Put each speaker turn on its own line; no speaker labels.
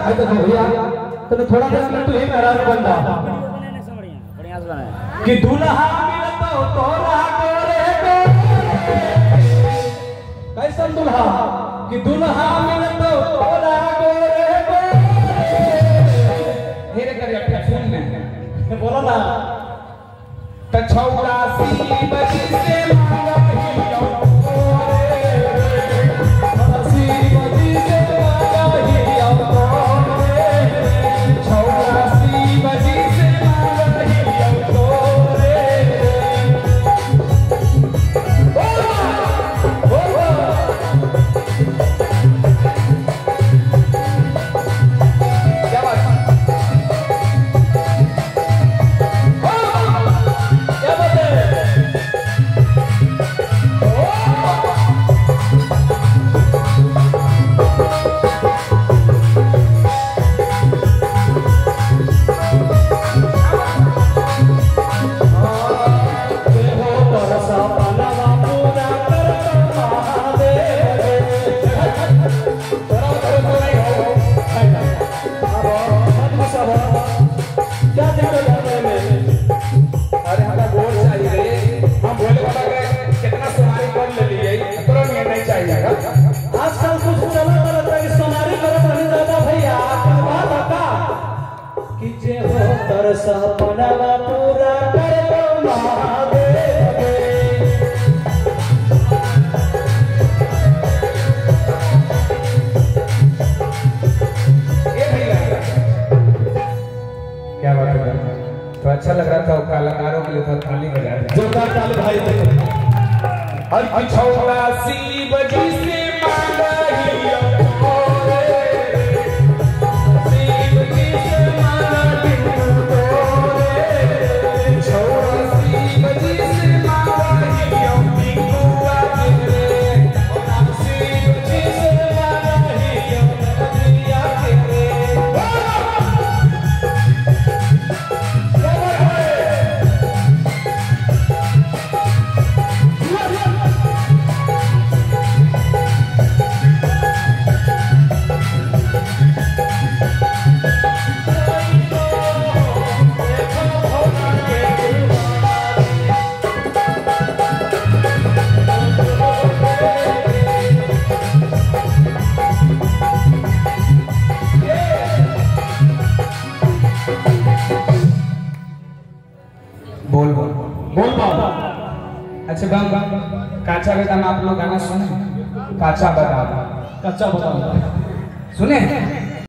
अरे तो भैया तो थोड़ा देर में तू ही मेरा बन जा
बढ़िया से बनाया
कि दूल्हा मिलता हो तोरा गोरे कैसन दूल्हा कि दूल्हा मिलता हो तोरा गोरे
धीरे कर अपना सुन में
बोलो ना
त 84 बजे से मांगा
सपना पूरा कर दो महादेव
क्या बात है तो अच्छा लग रहा था कलाकारों के लिए था ताली बजा रहे
जोरदार ताली भाई
हर 84 बजे से मांगा ही अच्छा काचा बेटा में आप लोग गाना सुने काचा बादाम
कच्चा बादाम
सुने